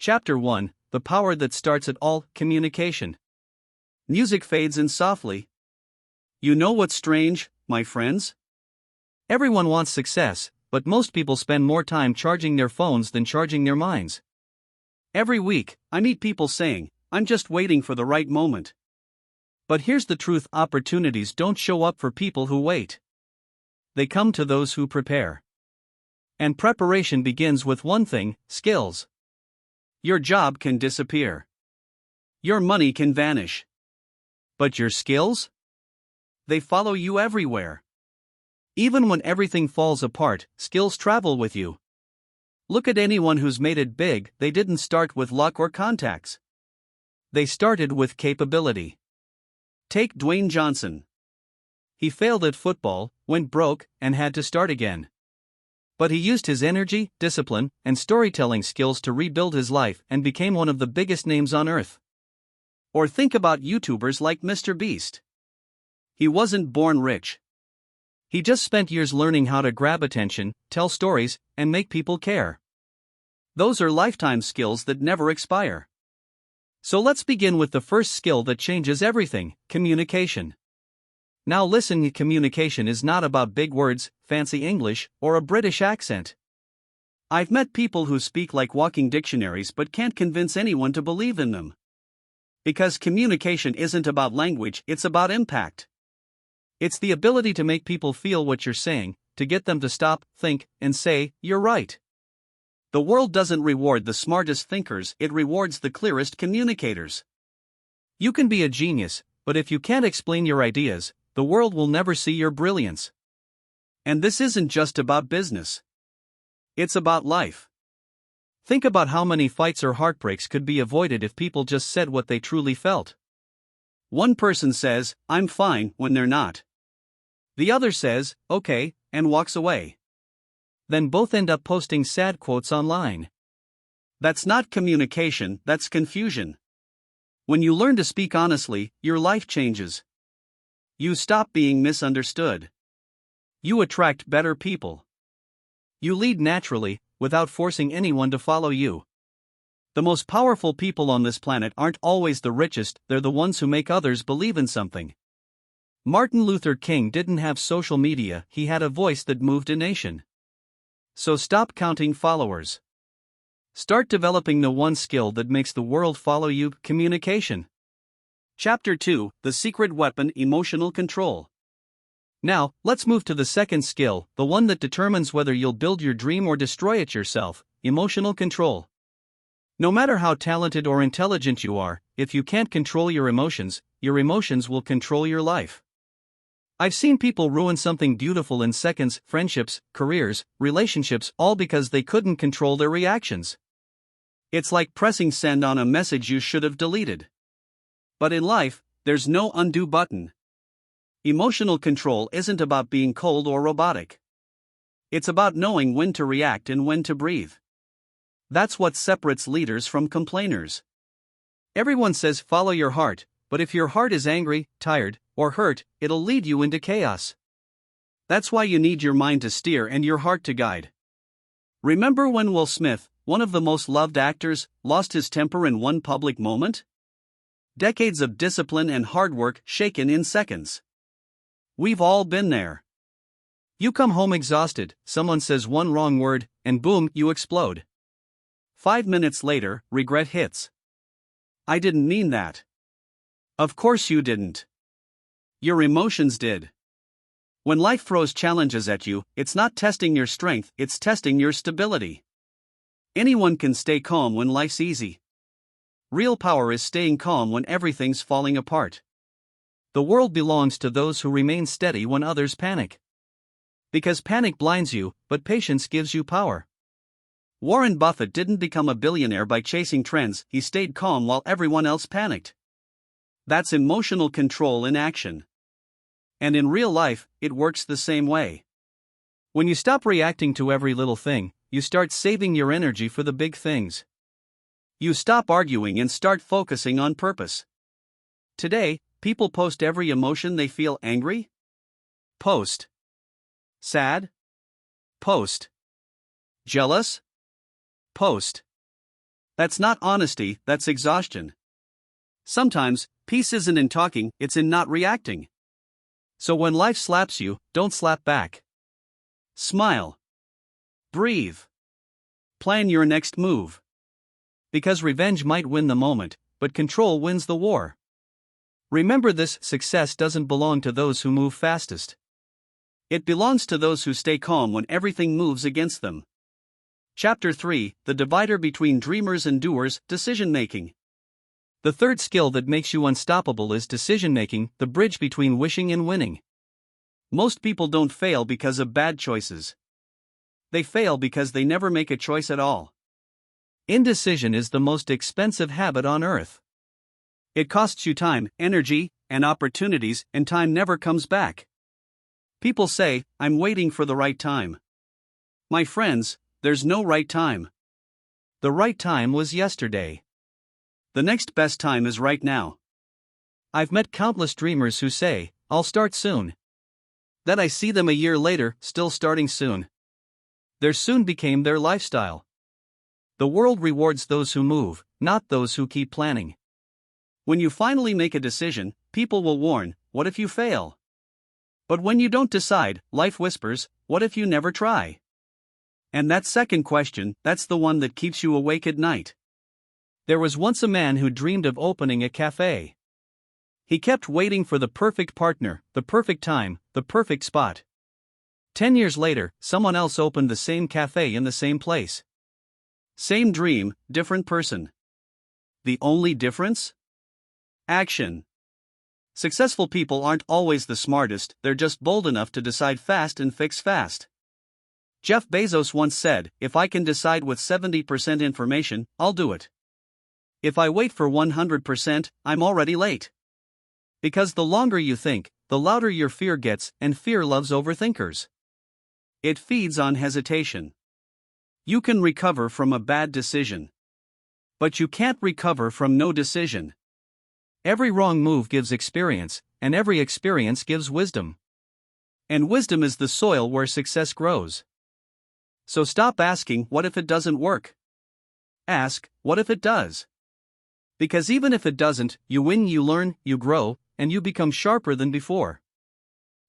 Chapter 1: The Power That Starts It All. Communication. Music fades in softly. You know what's strange, my friends? Everyone wants success, but most people spend more time charging their phones than charging their minds. Every week, I meet people saying, "I'm just waiting for the right moment." But here's the truth: opportunities don't show up for people who wait. They come to those who prepare. And preparation begins with one thing: skills. Your job can disappear. Your money can vanish. But your skills? They follow you everywhere. Even when everything falls apart, skills travel with you. Look at anyone who's made it big. They didn't start with luck or contacts. They started with capability. Take Dwayne Johnson. He failed at football, went broke, and had to start again. But he used his energy, discipline, and storytelling skills to rebuild his life and became one of the biggest names on earth. Or think about YouTubers like Mr. Beast. He wasn't born rich. He just spent years learning how to grab attention, tell stories, and make people care. Those are lifetime skills that never expire. So let's begin with the first skill that changes everything: communication. Now listen, communication is not about big words, fancy English, or a British accent. I've met people who speak like walking dictionaries but can't convince anyone to believe in them. Because communication isn't about language, it's about impact. It's the ability to make people feel what you're saying, to get them to stop, think, and say, "You're right." The world doesn't reward the smartest thinkers, it rewards the clearest communicators. You can be a genius, but if you can't explain your ideas, the world will never see your brilliance. And this isn't just about business. It's about life. Think about how many fights or heartbreaks could be avoided if people just said what they truly felt. One person says, "I'm fine," when they're not. The other says, "Okay," and walks away. Then both end up posting sad quotes online. That's not communication, that's confusion. When you learn to speak honestly, your life changes. You stop being misunderstood. You attract better people. You lead naturally, without forcing anyone to follow you. The most powerful people on this planet aren't always the richest, they're the ones who make others believe in something. Martin Luther King didn't have social media, he had a voice that moved a nation. So stop counting followers. Start developing the one skill that makes the world follow you: communication. Chapter 2: The Secret Weapon. Emotional Control. Now, let's move to the second skill, the one that determines whether you'll build your dream or destroy it yourself: emotional control. No matter how talented or intelligent you are, if you can't control your emotions will control your life. I've seen people ruin something beautiful in seconds: friendships, careers, relationships, all because they couldn't control their reactions. It's like pressing send on a message you should have deleted. But in life, there's no undo button. Emotional control isn't about being cold or robotic. It's about knowing when to react and when to breathe. That's what separates leaders from complainers. Everyone says follow your heart, but if your heart is angry, tired, or hurt, it'll lead you into chaos. That's why you need your mind to steer and your heart to guide. Remember when Will Smith, one of the most loved actors, lost his temper in one public moment? Decades of discipline and hard work shaken in seconds. We've all been there. You come home exhausted, someone says one wrong word, and boom, you explode. 5 minutes later, regret hits. I didn't mean that. Of course you didn't. Your emotions did. When life throws challenges at you, it's not testing your strength, it's testing your stability. Anyone can stay calm when life's easy. Real power is staying calm when everything's falling apart. The world belongs to those who remain steady when others panic. Because panic blinds you, but patience gives you power. Warren Buffett didn't become a billionaire by chasing trends, he stayed calm while everyone else panicked. That's emotional control in action. And in real life, it works the same way. When you stop reacting to every little thing, you start saving your energy for the big things. You stop arguing and start focusing on purpose. Today, people post every emotion they feel: angry? Post. Sad? Post. Jealous? Post. That's not honesty, that's exhaustion. Sometimes, peace isn't in talking, it's in not reacting. So when life slaps you, don't slap back. Smile. Breathe. Plan your next move. Because revenge might win the moment, but control wins the war. Remember this: success doesn't belong to those who move fastest. It belongs to those who stay calm when everything moves against them. Chapter 3: The divider between dreamers and doers, decision making. The third skill that makes you unstoppable is decision making, the bridge between wishing and winning. Most people don't fail because of bad choices. They fail because they never make a choice at all. Indecision is the most expensive habit on earth. It costs you time, energy, and opportunities, and time never comes back. People say, "I'm waiting for the right time." My friends, there's no right time. The right time was yesterday. The next best time is right now. I've met countless dreamers who say, "I'll start soon." Then I see them a year later, still starting soon. Their soon became their lifestyle. The world rewards those who move, not those who keep planning. When you finally make a decision, people will warn, "What if you fail?" But when you don't decide, life whispers, "What if you never try?" And that second question, that's the one that keeps you awake at night. There was once a man who dreamed of opening a cafe. He kept waiting for the perfect partner, the perfect time, the perfect spot. 10 years later, someone else opened the same cafe in the same place. Same dream, different person. The only difference? Action. Successful people aren't always the smartest, they're just bold enough to decide fast and fix fast. Jeff Bezos once said, "If I can decide with 70% information, I'll do it. If I wait for 100%, I'm already late." Because the longer you think, the louder your fear gets, and fear loves overthinkers. It feeds on hesitation. You can recover from a bad decision. But you can't recover from no decision. Every wrong move gives experience, and every experience gives wisdom. And wisdom is the soil where success grows. So stop asking, "What if it doesn't work?" Ask, "What if it does?" Because even if it doesn't, you win, you learn, you grow, and you become sharper than before.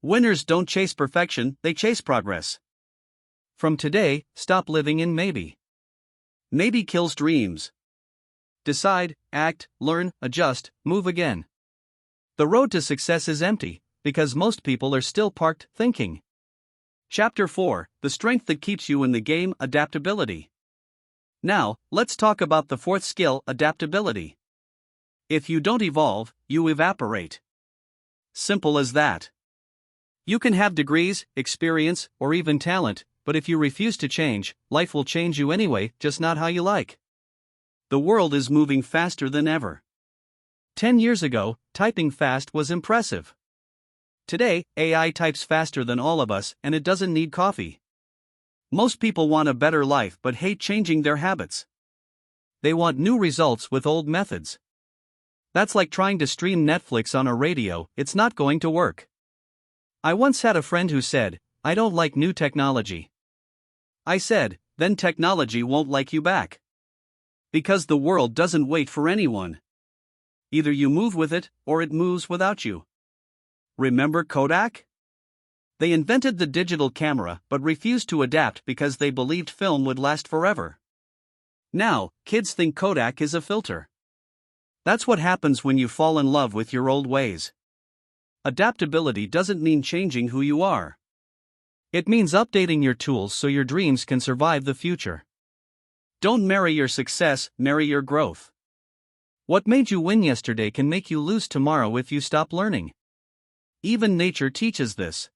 Winners don't chase perfection, they chase progress. From today, stop living in maybe. Maybe kills dreams. Decide, act, learn, adjust, move again. The road to success is empty, because most people are still parked, thinking. Chapter 4: The strength that keeps you in the game, adaptability. Now, let's talk about the fourth skill, adaptability. If you don't evolve, you evaporate. Simple as that. You can have degrees, experience, or even talent, but if you refuse to change, life will change you anyway, just not how you like. The world is moving faster than ever. 10 years ago, typing fast was impressive. Today, AI types faster than all of us, and it doesn't need coffee. Most people want a better life but hate changing their habits. They want new results with old methods. That's like trying to stream Netflix on a radio, it's not going to work. I once had a friend who said, "I don't like new technology." I said, "Then technology won't like you back." Because the world doesn't wait for anyone. Either you move with it, or it moves without you. Remember Kodak? They invented the digital camera but refused to adapt because they believed film would last forever. Now, kids think Kodak is a filter. That's what happens when you fall in love with your old ways. Adaptability doesn't mean changing who you are. It means updating your tools so your dreams can survive the future. Don't marry your success, marry your growth. What made you win yesterday can make you lose tomorrow if you stop learning. Even nature teaches this.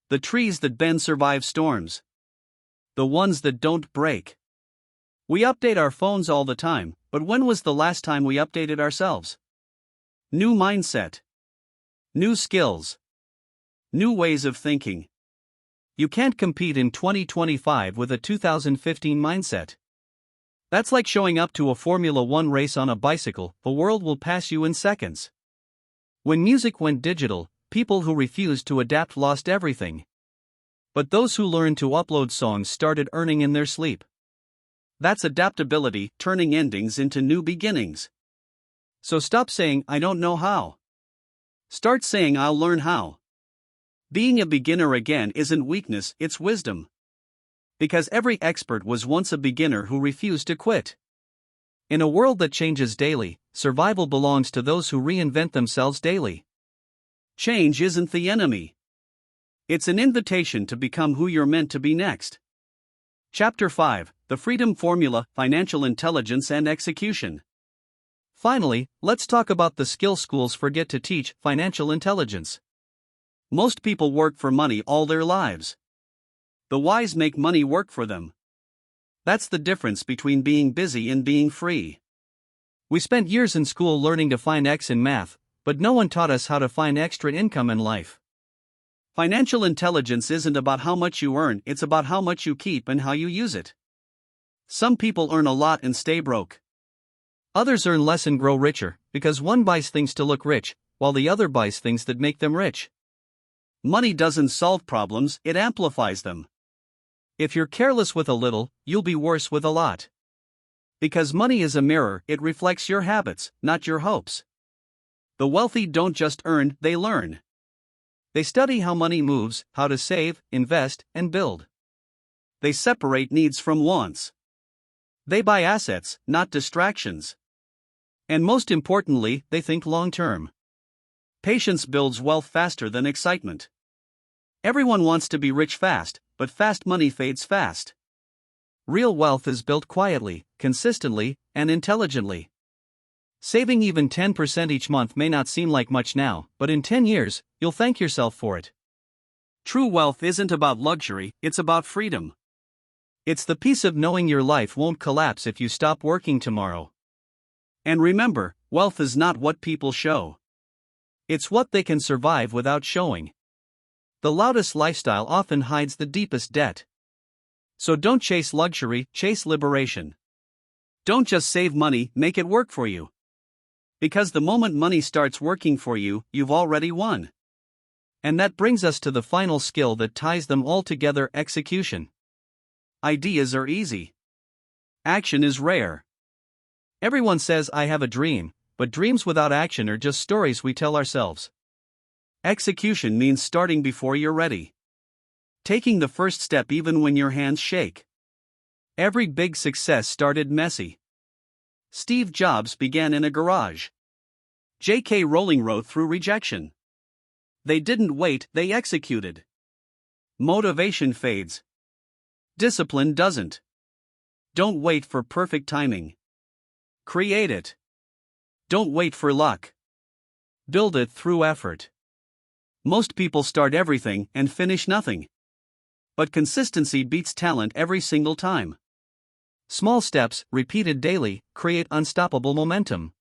The trees that bend survive storms. The ones that don't break. We update our phones all the time, but when was the last time we updated ourselves? New mindset. New skills. New ways of thinking. You can't compete in 2025 with a 2015 mindset. That's like showing up to a Formula One race on a bicycle, the world will pass you in seconds. When music went digital, people who refused to adapt lost everything. But those who learned to upload songs started earning in their sleep. That's adaptability, turning endings into new beginnings. So stop saying, I don't know how. Start saying, I'll learn how. Being a beginner again isn't weakness, it's wisdom. Because every expert was once a beginner who refused to quit. In a world that changes daily, survival belongs to those who reinvent themselves daily. Change isn't the enemy. It's an invitation to become who you're meant to be next. Chapter 5: The Freedom Formula, Financial Intelligence and Execution. Finally, let's talk about the skill schools forget to teach: financial intelligence. Most people work for money all their lives. The wise make money work for them. That's the difference between being busy and being free. We spent years in school learning to find X in math, but no one taught us how to find extra income in life. Financial intelligence isn't about how much you earn, it's about how much you keep and how you use it. Some people earn a lot and stay broke. Others earn less and grow richer, because one buys things to look rich, while the other buys things that make them rich. Money doesn't solve problems, it amplifies them. If you're careless with a little, you'll be worse with a lot. Because money is a mirror, it reflects your habits, not your hopes. The wealthy don't just earn, they learn. They study how money moves, how to save, invest, and build. They separate needs from wants. They buy assets, not distractions. And most importantly, they think long-term. Patience builds wealth faster than excitement. Everyone wants to be rich fast, but fast money fades fast. Real wealth is built quietly, consistently, and intelligently. Saving even 10% each month may not seem like much now, but in 10 years, you'll thank yourself for it. True wealth isn't about luxury, it's about freedom. It's the peace of knowing your life won't collapse if you stop working tomorrow. And remember, wealth is not what people show. It's what they can survive without showing. The loudest lifestyle often hides the deepest debt. So don't chase luxury, chase liberation. Don't just save money, make it work for you. Because the moment money starts working for you, you've already won. And that brings us to the final skill that ties them all together: execution. Ideas are easy. Action is rare. Everyone says, I have a dream, but dreams without action are just stories we tell ourselves. Execution means starting before you're ready. Taking the first step even when your hands shake. Every big success started messy. Steve Jobs began in a garage. J.K. Rowling wrote through rejection. They didn't wait, they executed. Motivation fades. Discipline doesn't. Don't wait for perfect timing. Create it. Don't wait for luck. Build it through effort. Most people start everything and finish nothing. But consistency beats talent every single time. Small steps, repeated daily, create unstoppable momentum.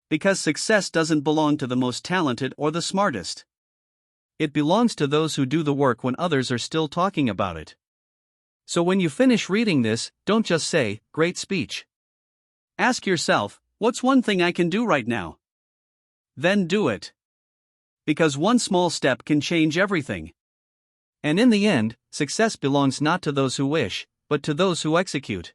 Because success doesn't belong to the most talented or the smartest. It belongs to those who do the work when others are still talking about it. So when you finish reading this, don't just say, great speech. Ask yourself, what's one thing I can do right now? Then do it. Because one small step can change everything. And in the end, success belongs not to those who wish, but to those who execute.